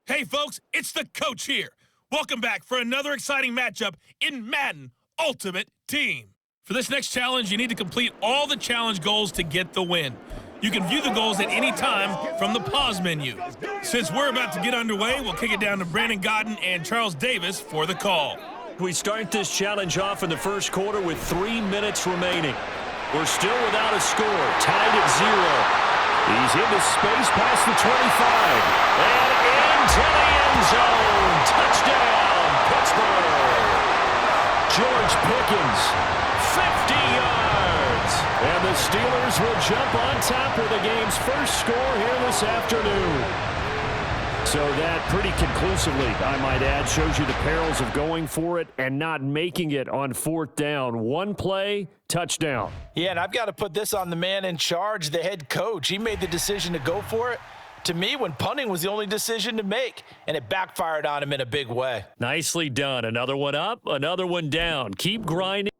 Hey folks, it's the coach here. Welcome back for another exciting matchup in Madden Ultimate Team. For this next challenge, you need to complete all the challenge goals to get the win. You can view the goals at any time from the pause menu. Since we're about to get underway, we'll kick it down to Brandon Godden and Charles Davis for the call. We start this challenge off in the first quarter with 3 minutes remaining. We're still without a score, tied at 0. He's into space past the 25. And into the end zone. Touchdown, Pittsburgh. George Pickens, 50 yards. And the Steelers will jump on top with the game's first score here this afternoon. So that pretty conclusively, I might add, shows you the perils of going for it and not making it on fourth down. One play, touchdown. Yeah, and I've got to put this on the man in charge, the head coach. He made the decision to go for it. To me, when punting was the only decision to make, and it backfired on him in a big way. Nicely done. Another one up, another one down. Keep grinding.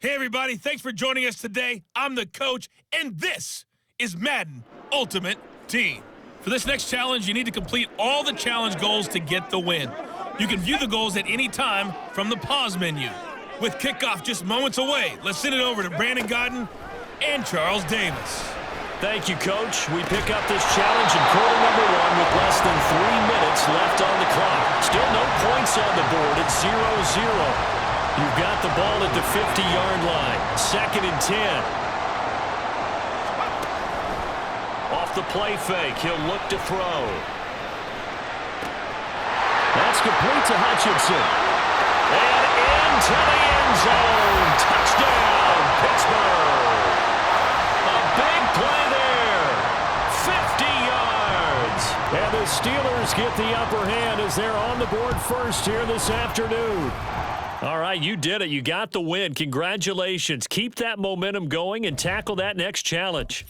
Hey everybody, thanks for joining us today. I'm the coach, and this is Madden Ultimate Team. For this next challenge, you need to complete all the challenge goals to get the win. You can view the goals at any time from the pause menu. With kickoff just moments away, let's send it over to Brandon Godden and Charles Davis. Thank you, Coach. We pick up this challenge in quarter number 1 with less than 3 minutes left on the clock. Still no points on the board. It's 0-0. You've got the ball at the 50-yard line. 2nd and 10. Off the play fake, he'll look to throw. That's complete to Hutchinson. And into the end zone. Touchdown, Pittsburgh. A big play there. 50 yards. And the Steelers get the upper hand as they're on the board first here this afternoon. All right, you did it. You got the win. Congratulations. Keep that momentum going and tackle that next challenge.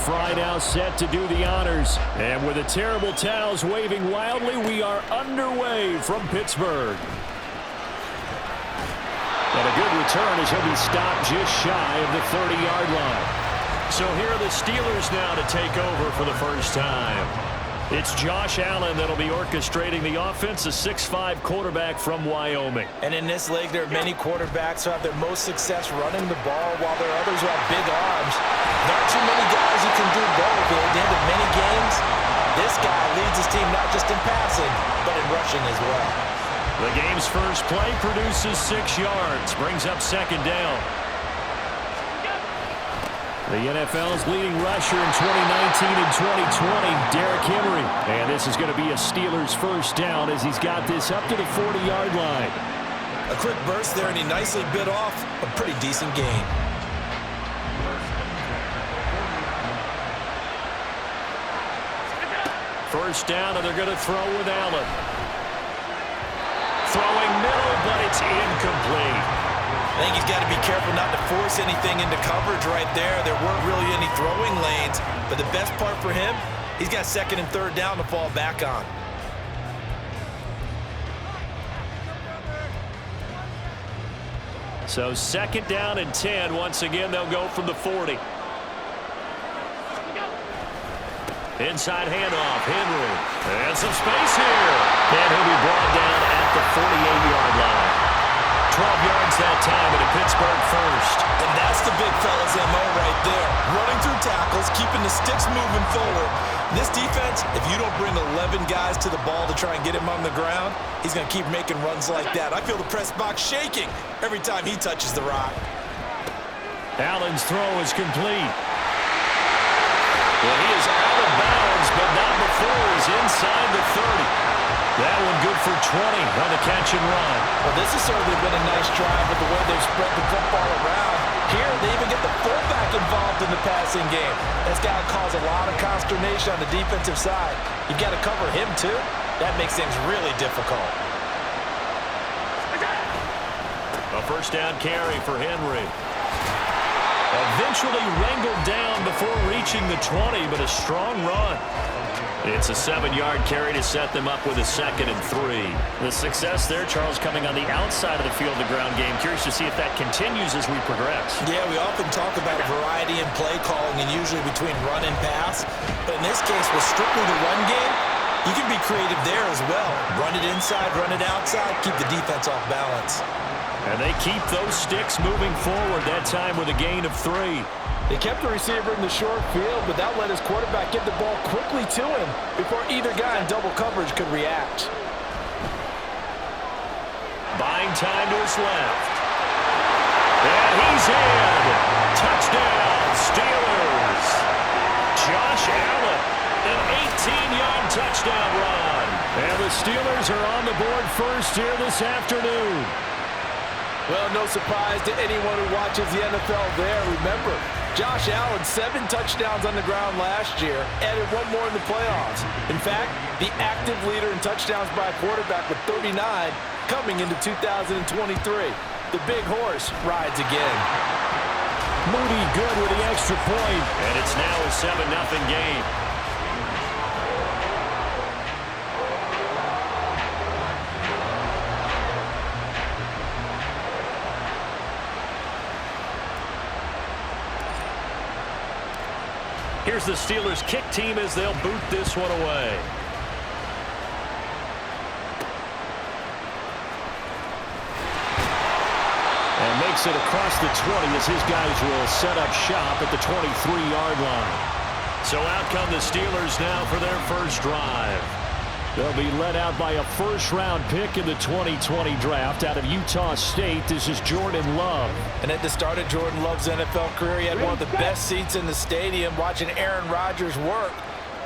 Fry now set to do the honors. And with the terrible towels waving wildly, we are underway from Pittsburgh. And a good return as he'll be stopped just shy of the 30-yard line. So here are the Steelers now to take over for the first time. It's Josh Allen that'll be orchestrating the offense, a 6'5" quarterback from Wyoming. And in this league, there are many quarterbacks who have their most success running the ball, while there are others who have big arms. There aren't too many guys who can do both. At the end of many games, this guy leads his team not just in passing, but in rushing as well. The game's first play produces 6 yards, brings up second down. The NFL's leading rusher in 2019 and 2020, Derrick Henry. And this is going to be a Steelers first down as he's got this up to the 40-yard line. A quick burst there, and he nicely bit off a pretty decent gain. First down, and they're going to throw with Allen. Throwing middle, but it's incomplete. I think he's got to be careful not to force anything into coverage right there. There weren't really any throwing lanes, but the best part for him, he's got second and third down to fall back on. So second down and 10. Once again, they'll go from the 40. Inside handoff, Henry. And some space here. And he'll be brought down at the 48-yard line. 12 yards that time, and a Pittsburgh first. And that's the big fella's MO right there. Running through tackles, keeping the sticks moving forward. This defense, if you don't bring 11 guys to the ball to try and get him on the ground, he's going to keep making runs like that. I feel the press box shaking every time he touches the rock. Allen's throw is complete. Well, he is out of bounds, but not before he's inside the 30. That one good for 20 on the catch and run. Well, this has certainly been a nice drive with the way they've spread the football around. Here, they even get the fullback involved in the passing game. That's got to cause a lot of consternation on the defensive side. You've got to cover him, too. That makes things really difficult. A first down carry for Henry. Eventually wrangled down before reaching the 20, but a strong run. It's a 7-yard carry to set them up with a 2nd and 3. The success there, Charles, coming on the outside of the field, the ground game. Curious to see if that continues as we progress. Yeah, we often talk about variety in play calling and usually between run and pass. But in this case, with strictly the run game, you can be creative there as well. Run it inside, run it outside, keep the defense off balance. And they keep those sticks moving forward, that time with a gain of 3. They kept the receiver in the short field, but that let his quarterback get the ball quickly to him before either guy in double coverage could react. Buying time to his left. And he's in. Touchdown, Steelers. Josh Allen, an 18-yard touchdown run. And the Steelers are on the board first here this afternoon. Well, no surprise to anyone who watches the NFL there. Remember, Josh Allen, 7 touchdowns on the ground last year, added 1 more in the playoffs. In fact, the active leader in touchdowns by a quarterback with 39 coming into 2023. The big horse rides again. Moody good with the extra point. And it's now a 7-0 game. Here's the Steelers kick team as they'll boot this one away. And makes it across the 20 as his guys will set up shop at the 23-yard line. So out come the Steelers now for their first drive. They'll be led out by a first-round pick in the 2020 draft out of Utah State. This is Jordan Love. And at the start of Jordan Love's NFL career, he had one of the best seats in the stadium watching Aaron Rodgers work.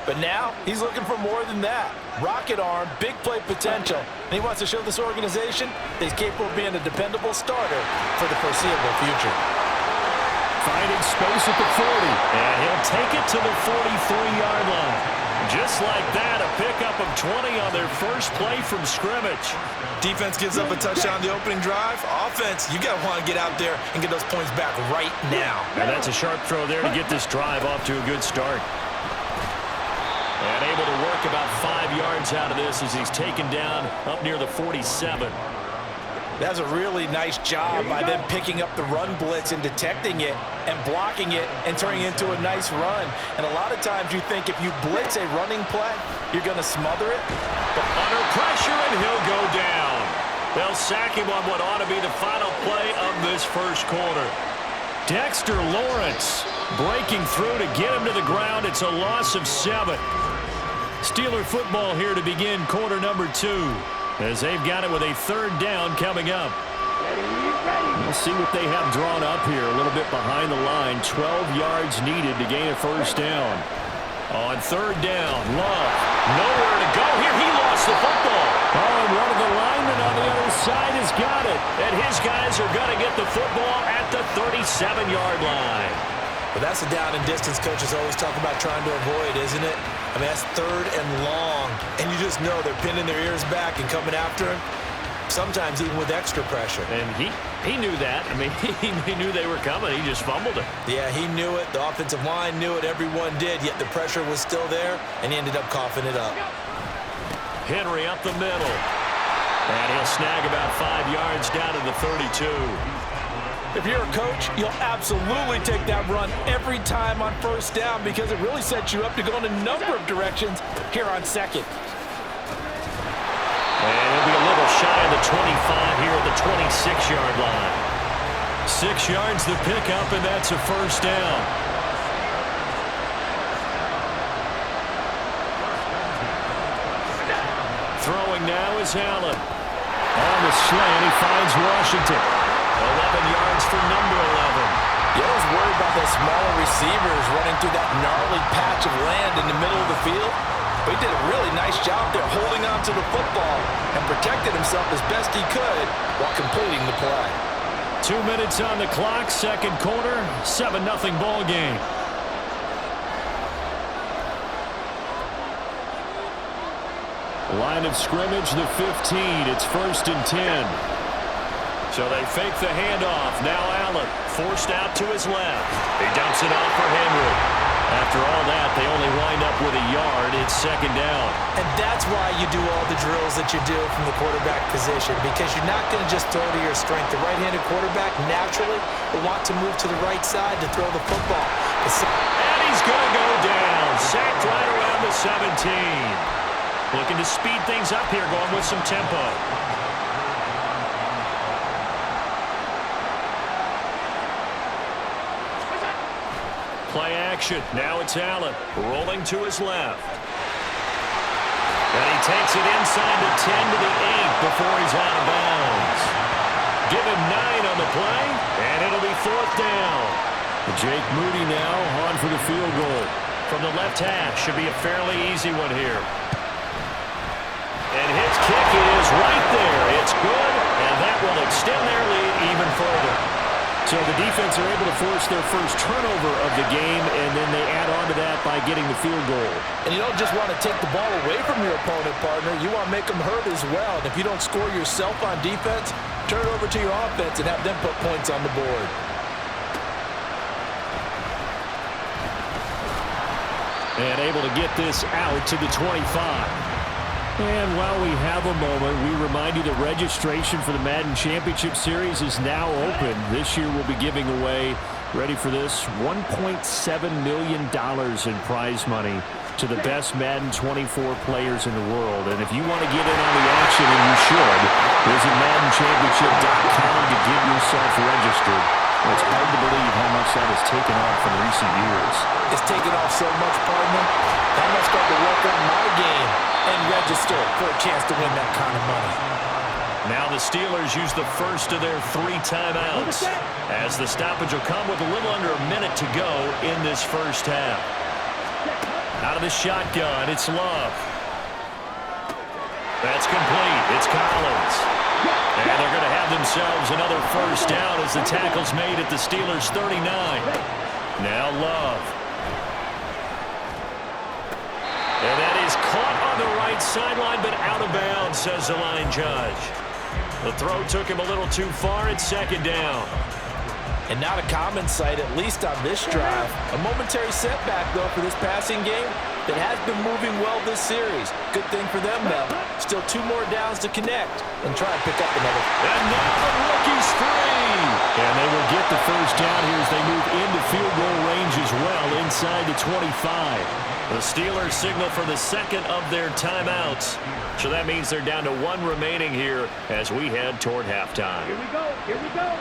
But now he's looking for more than that. Rocket arm, big play potential. And he wants to show this organization that he's capable of being a dependable starter for the foreseeable future. Finding space at the 40. And he'll take it to the 43-yard line. Just like that, a pickup of 20 on their first play from scrimmage. Defense gives up a touchdown the opening drive. Offense, you got to want to get out there and get those points back right now. And that's a sharp throw there to get this drive off to a good start. And able to work about 5 yards out of this as he's taken down up near the 47. That's a really nice job by them picking up the run blitz and detecting it and blocking it and turning it into a nice run. And a lot of times you think if you blitz a running play, you're going to smother it. But under pressure, and he'll go down. They'll sack him on what ought to be the final play of this first quarter. Dexter Lawrence breaking through to get him to the ground. It's a loss of 7. Steeler football here to begin quarter number 2. As they've got it with a 3rd down coming up. We'll see what they have drawn up here. A little bit behind the line. 12 yards needed to gain a 1st down. On 3rd down, Love. Nowhere to go here. He lost the football. Oh, and one of the linemen on the other side has got it. And his guys are going to get the football at the 37-yard line. But that's a down and distance coaches always talk about trying to avoid, isn't it? I mean, that's 3rd and long. And you just know they're pinning their ears back and coming after him, sometimes even with extra pressure. And he knew that. I mean, he knew they were coming. He just fumbled it. Yeah, he knew it. The offensive line knew it. Everyone did, yet the pressure was still there, and he ended up coughing it up. Henry up the middle. And he'll snag about 5 yards down to the 32. If you're a coach, you'll absolutely take that run every time on 1st down because it really sets you up to go in a number of directions here on 2nd. And it'll be a little shy of the 25 here at the 26-yard line. 6 yards the pickup, and that's a 1st down. Throwing now is Allen. On the slant, he finds Washington. 11 yards for number 11. You always worry about those smaller receivers running through that gnarly patch of land in the middle of the field. But he did a really nice job there holding on to the football and protected himself as best he could while completing the play. 2 minutes on the clock, 2nd quarter, 7-0 ball game. Line of scrimmage, the 15. It's 1st and 10. So they fake the handoff. Now Allen forced out to his left. He dumps it off for Henry. After all that, they only wind up with a yard. It's second down. And that's why you do all the drills that you do from the quarterback position, because you're not going to just throw to your strength. The right-handed quarterback naturally will want to move to the right side to throw the football. And he's going to go down. Sacked right around the 17. Looking to speed things up here, going with some tempo. Play action. Now it's Allen rolling to his left. And he takes it inside the 10 to the 8 before he's out of bounds. Give him 9 on the play, and it'll be fourth down. Jake Moody now on for the field goal. From the left hash, should be a fairly easy one here. And his kick is right there. It's good, and that will extend their lead even further. So the defense are able to force their first turnover of the game, and then they add on to that by getting the field goal. And you don't just want to take the ball away from your opponent, partner. You want to make them hurt as well. And if you don't score yourself on defense, turn it over to your offense and have them put points on the board. And able to get this out to the 25. And while we have a moment, we remind you that registration for the Madden Championship Series is now open. This year we'll be giving away, ready for this, $1.7 million in prize money to the best Madden 24 players in the world. And if you want to get in on the action, and you should, visit MaddenChampionship.com to get yourself registered. It's hard to believe how much that has taken off in recent years. It's taken off so much, partner. I must start to work on my game and register for a chance to win that kind of money. Now the Steelers use the first of their 3 timeouts, as the stoppage will come with a little under a minute to go in this first half. Out of the shotgun, it's Love. That's complete. It's Collins. And they're going to have themselves another first down as the tackle's made at the Steelers' 39. Now Love. And that is caught on the right sideline, but out of bounds, says the line judge. The throw took him a little too far. It's second down. And not a common sight, at least on this drive. A momentary setback, though, for this passing game that has been moving well this series. Good thing for them, though. Still 2 more downs to connect and try and pick up another. And now the rookie's free. And they will get the first down here as they move into field goal range as well, inside the 25. The Steelers signal for the second of their timeouts. So that means they're down to 1 remaining here as we head toward halftime. Here we go. Here we go.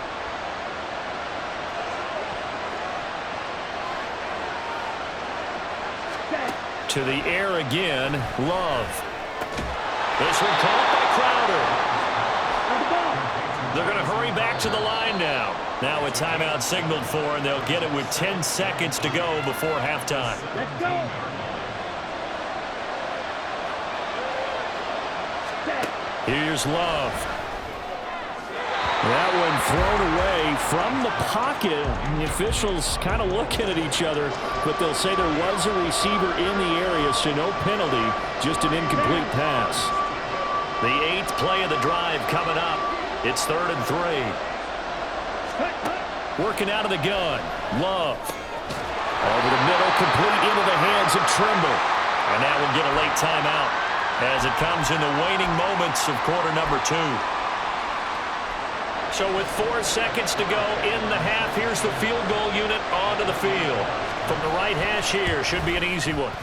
To the air again, Love. This one caught by Crowder. They're going to hurry back to the line now. Now a timeout signaled for, and they'll get it with 10 seconds to go before halftime. Let's go. Here's Love. That one thrown away from the pocket. And the officials kind of looking at each other, but they'll say there was a receiver in the area, so no penalty, just an incomplete pass. The 8th play of the drive coming up. It's 3rd and 3. Working out of the gun. Love. Over the middle, complete into the hands of Trimble. And that will get a late timeout as it comes in the waning moments of quarter number 2. So with 4 seconds to go in the half, here's the field goal unit onto the field. From the right hash here, should be an easy one.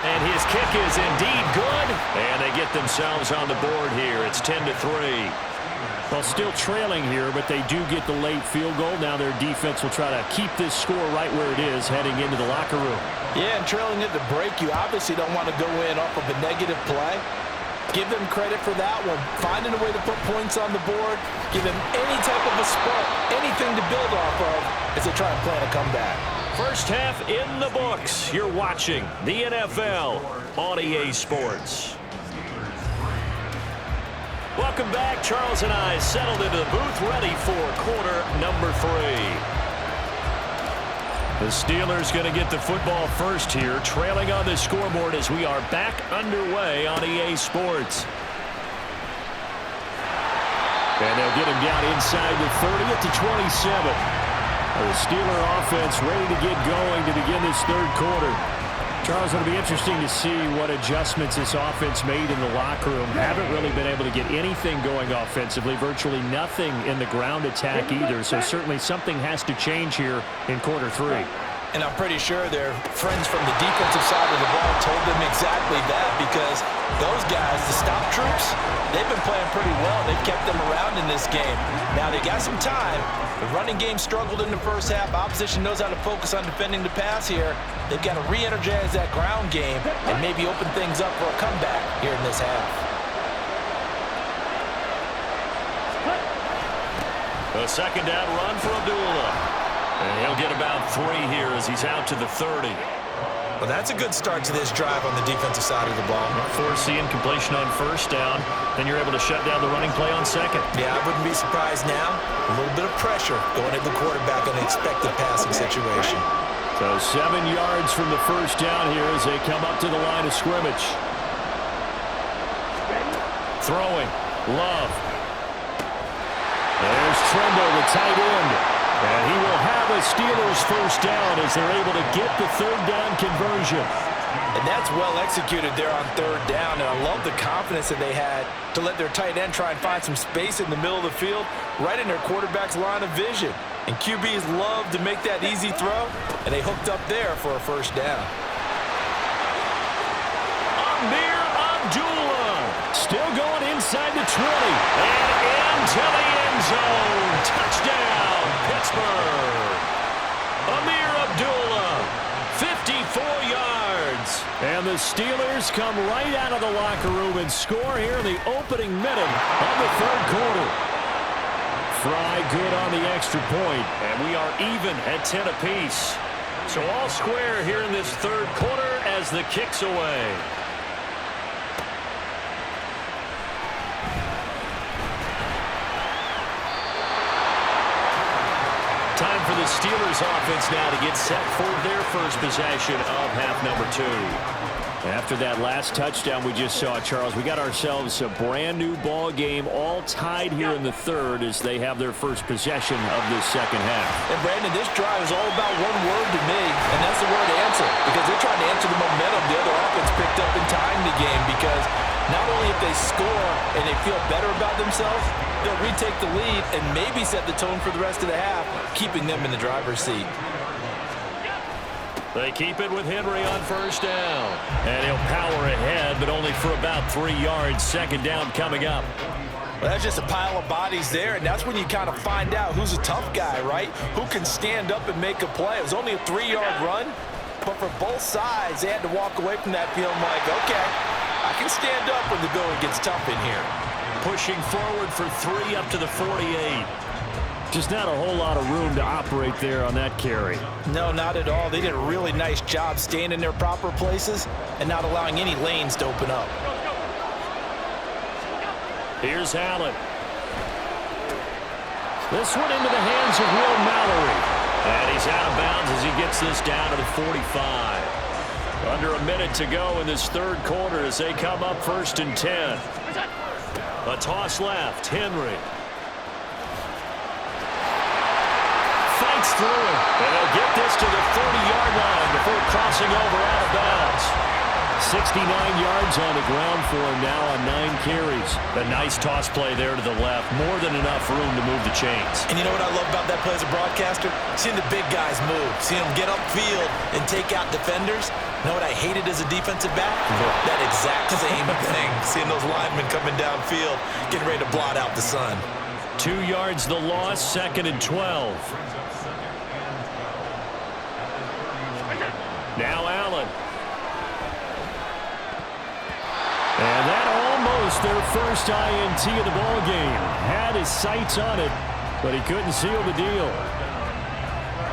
And his kick is indeed good. And they get themselves on the board here. It's 10-3. Well, still trailing here, but they do get the late field goal. Now their defense will try to keep this score right where it is heading into the locker room. Yeah, and trailing at the break, you obviously don't want to go in off of a negative play. Give them credit for that one. Finding a way to put points on the board. Give them any type of a spark, anything to build off of as they try and plan a comeback. First half in the books. You're watching the NFL on EA Sports. Welcome back. Charles and I settled into the booth, ready for quarter number 3. The Steelers going to get the football first here, trailing on the scoreboard as we are back underway on EA Sports. And they'll get him down inside the 30 at the 27. The Steeler offense ready to get going to begin this third quarter. Charles, it'll be interesting to see what adjustments this offense made in the locker room. Haven't really been able to get anything going offensively, virtually nothing in the ground attack either. So certainly something has to change here in quarter three. And I'm pretty sure their friends from the defensive side of the ball told them exactly that, because those guys, the stop troops, they've been playing pretty well. They've kept them around in this game. Now, they got some time. The running game struggled in the first half. Opposition knows how to focus on defending the pass here. They've got to re-energize that ground game and maybe open things up for a comeback here in this half. A second down run for Abdullah. And he'll get about 3 here as he's out to the 30. Well, that's a good start to this drive on the defensive side of the ball. Force the incompletion on first down. Then you're able to shut down the running play on second. Yeah, I wouldn't be surprised now. A little bit of pressure going at the quarterback on the expected passing situation. So 7 yards from the first down here as they come up to the line of scrimmage. Throwing. Love. There's Tremble, the tight end. And he will have a Steelers first down as they're able to get the third down conversion. And that's well executed there on third down. And I love the confidence that they had to let their tight end try and find some space in the middle of the field, right in their quarterback's line of vision. And QBs love to make that easy throw, and they hooked up there for a first down. Amir Abdullah still going inside the 20 and into the end zone. Touchdown, Pittsburgh. Amir Abdullah, 54 yards. And the Steelers come right out of the locker room and score here in the opening minute of the third quarter. Fry good on the extra point, and we are even at 10 apiece. So all square here in this third quarter as the kick's away. Time for the Steelers offense now to get set for their first possession of half number 2. After that last touchdown we just saw, Charles, we got ourselves a brand new ball game, all tied here in the third as they have their first possession of this second half. And Brandon, this drive is all about one word to me, and that's the word answer, because they're trying to answer the momentum the other offense picked up in tying the game, because not only if they score and they feel better about themselves, they'll retake the lead and maybe set the tone for the rest of the half, keeping them in the driver's seat. They keep it with Henry on first down. And he'll power ahead, but only for about 3 yards. Second down coming up. Well, that's just a pile of bodies there, and that's when you kind of find out who's a tough guy, right? Who can stand up and make a play. It was only a 3-yard run, but for both sides, they had to walk away from that feeling like, okay, I can stand up when the going gets tough in here. Pushing forward for 3 up to the 48. Just not a whole lot of room to operate there on that carry. No, not at all. They did a really nice job staying in their proper places and not allowing any lanes to open up. Here's Allen. This one into the hands of Will Mallory. And he's out of bounds as he gets this down to the 45. Under a minute to go in this third quarter as they come up 1st and 10. A toss left. Henry. Fights through it. And they'll get this to the 30-yard line before crossing over out of bounds. 69 yards on the ground for him now on 9 carries. A nice toss play there to the left. More than enough room to move the chains. And you know what I love about that play as a broadcaster? Seeing the big guys move. Seeing them get upfield and take out defenders. You know what I hated as a defensive back? That exact same thing. Seeing those linemen coming downfield, getting ready to blot out the sun. 2 yards the loss, 2nd and 12. Now Allen. And that almost their first INT of the ball game. Had his sights on it, but he couldn't seal the deal.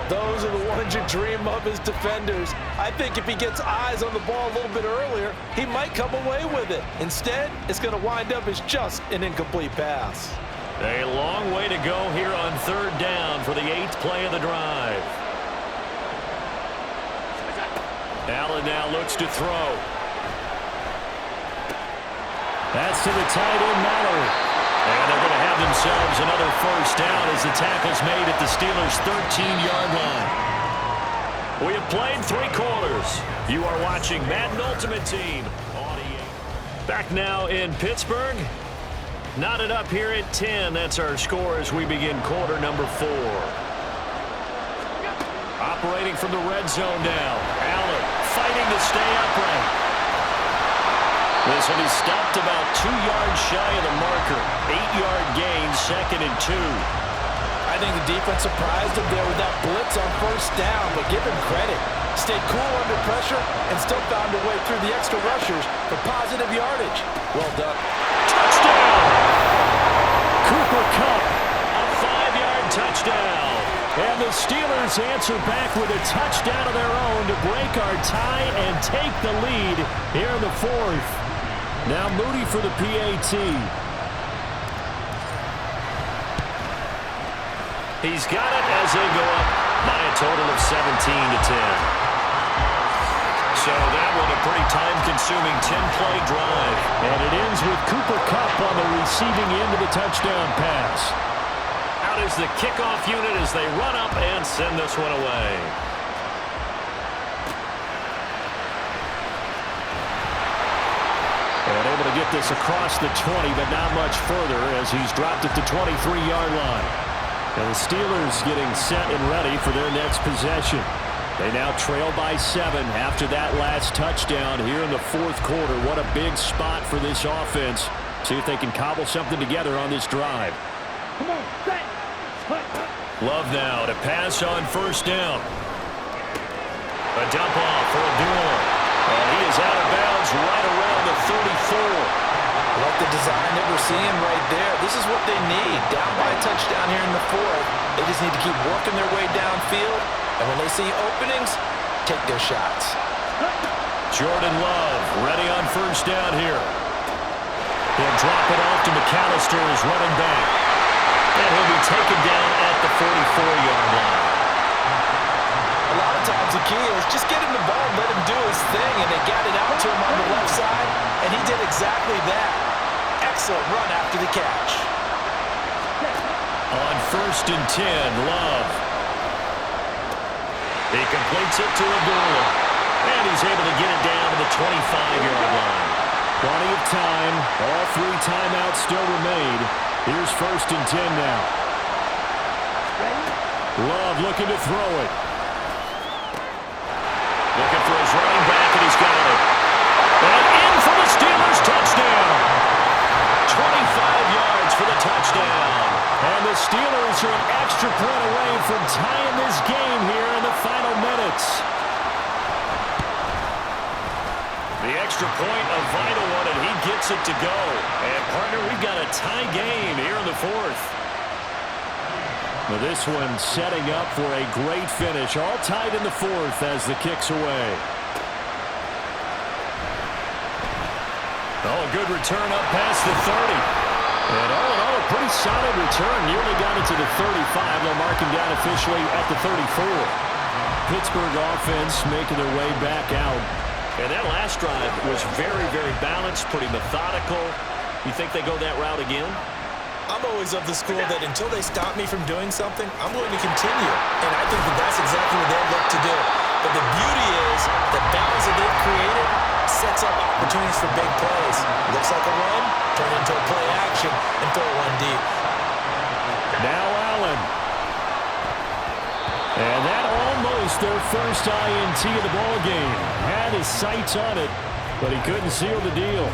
Those are the ones you dream of as defenders. I think if he gets eyes on the ball a little bit earlier, he might come away with it. Instead, it's going to wind up as just an incomplete pass. A long way to go here on 3rd down for the 8th play of the drive. Allen now looks to throw. That's to the tight end, Mallory. And they're going to have themselves another first down as the tackle's made at the Steelers' 13-yard line. We have played 3 quarters. You are watching Madden Ultimate Team. Back now in Pittsburgh. Knotted up here at 10. That's our score as we begin quarter number 4. Operating from the red zone now. Allen fighting to stay upright. This will be stopped about 2 yards shy of the marker. 8-yard gain, 2nd and 2. I think the defense surprised him there with that blitz on first down, but give him credit. Stayed cool under pressure and still found a way through the extra rushers for positive yardage. Well done. Touchdown! Cooper Kupp, a 5-yard touchdown. And the Steelers answer back with a touchdown of their own to break our tie and take the lead here in the 4th. Now Moody for the PAT. He's got it as they go up by a total of 17-10. So that was a pretty time-consuming 10-play drive. And it ends with Cooper Kupp on the receiving end of the touchdown pass. Out is the kickoff unit as they run up and send this one away. And able to get this across the 20, but not much further as he's dropped it to 23-yard line. And the Steelers getting set and ready for their next possession. They now trail by 7 after that last touchdown here in the 4th quarter. What a big spot for this offense. See if they can cobble something together on this drive. Come on, set. Love now to pass on first down. A dump off for Abdullah. And he is out of bounds right around the 34. Like the design that we're seeing right there. This is what they need. Down by a touchdown here in the 4th. They just need to keep working their way downfield. And when they see openings, take their shots. Jordan Love ready on first down here. He'll drop it off to McAllister as running back. And he'll be taken down at the 44-yard line. A lot of times the key is just get him the ball and let him do his thing. And they got it out to him on the left side. And he did exactly that. Excellent run after the catch. On first and 10, Love. He completes it to Abdullah. And he's able to get it down to the 25-yard line. Plenty of time. All 3 timeouts still remain. Here's first and 10 now. Love looking to throw it. Looking for his running back, and he's got it. And in for the Steelers touchdown. 25 yards for the touchdown. And the Steelers are an extra point away from tying this game here in the final minutes. The extra point, a vital one, and he gets it to go. And, partner, we've got a tie game here in the 4th. Well, this one setting up for a great finish. All tied in the 4th as the kick's away. Oh, a good return up past the 30. And all in all, a pretty solid return. Nearly got it to the 35. They'll mark him down officially at the 34. Pittsburgh offense making their way back out. And that last drive was very, very balanced, pretty methodical. You think they go that route again? I'm always of the school that until they stop me from doing something, I'm going to continue. And I think that that's exactly what they'll look to do. But the beauty is the balance that they've created sets up opportunities for big plays. Looks like a run, turn into a play action, and throw one deep. Now Allen. And that almost their first INT of the ball game. Had his sights on it, but he couldn't seal the deal.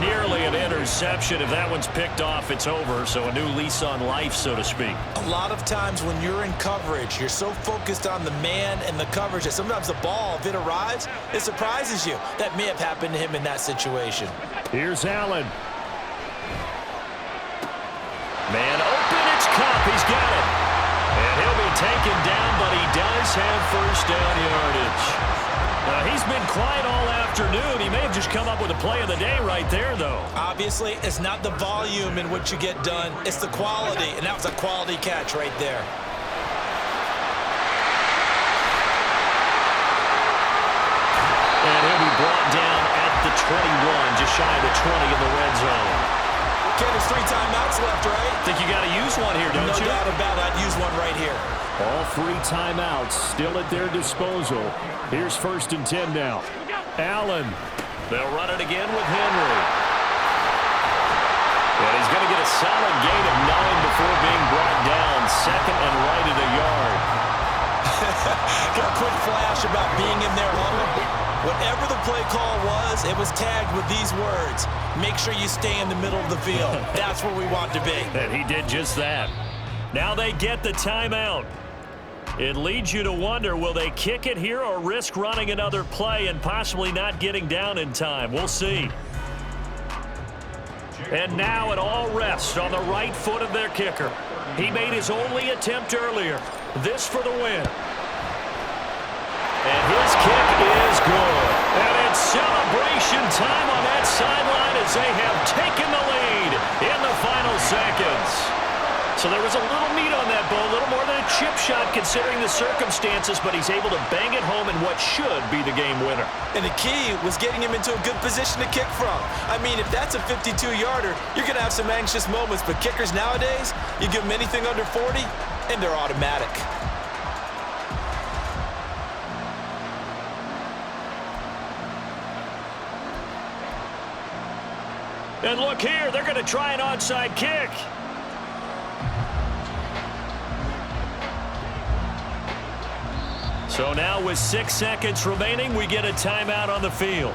Nearly an interception. If that one's picked off, it's over. So a new lease on life, so to speak. A lot of times when you're in coverage, you're so focused on the man and the coverage that sometimes the ball, if it arrives, it surprises you. That may have happened to him in that situation. Here's Allen. Man open, it's Kupp. He's got it. And he'll be taken down, but he does have first down yardage. He's been quiet all afternoon. He may have just come up with a play of the day right there, though. Obviously, it's not the volume in which you get done. It's the quality, and that was a quality catch right there. And he'll be brought down at the 21, just shy of the 20 in the red zone. Ken, there's 3 timeouts left, right? Think you got to use one here, don't you? No doubt about it. I'd use one right here. All 3 timeouts still at their disposal. Here's 1st and 10 now. Allen. They'll run it again with Henry. And he's going to get a solid gain of 9 before being brought down. 2nd and right at a yard. Got a quick flash about being in their huddle. Whatever the play call was, it was tagged with these words. Make sure you stay in the middle of the field. That's where we want to be. And he did just that. Now they get the timeout. It leads you to wonder, will they kick it here or risk running another play and possibly not getting down in time? We'll see. And now it all rests on the right foot of their kicker. He made his only attempt earlier. This for the win. And his kick is good. And it's celebration time on that sideline as they have taken the lead in the final seconds. So there was a little meat on that ball, a little more than a chip shot considering the circumstances, but he's able to bang it home in what should be the game winner. And the key was getting him into a good position to kick from. I mean, if that's a 52-yarder, you're going to have some anxious moments, but kickers nowadays, you give them anything under 40, and they're automatic. And look here, they're going to try an onside kick. So now with 6 seconds remaining, we get a timeout on the field.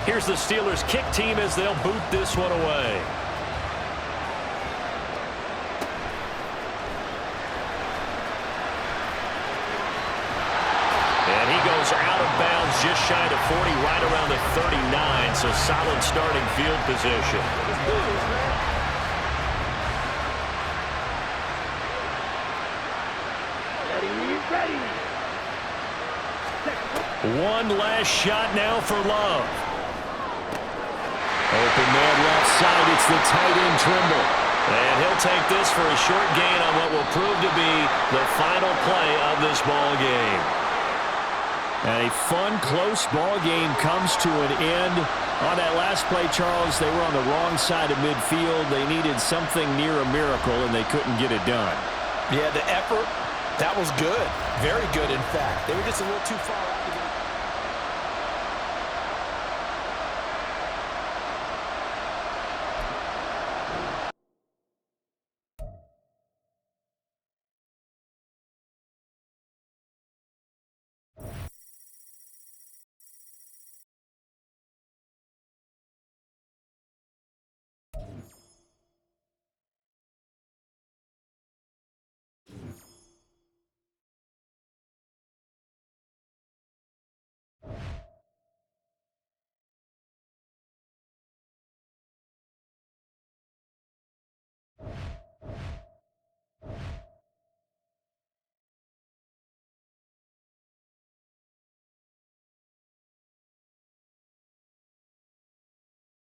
Here's the Steelers' kick team as they'll boot this one away. And he goes out of bounds just shy of 40, right around the 39, so solid starting field position. One last shot now for Love. Open man left side, it's the tight end Trimble. And he'll take this for a short gain on what will prove to be the final play of this ball game. And a fun, close ball game comes to an end. On that last play, Charles, they were on the wrong side of midfield. They needed something near a miracle, and they couldn't get it done. Yeah, the effort, that was good. Very good, in fact. They were just a little too far out to get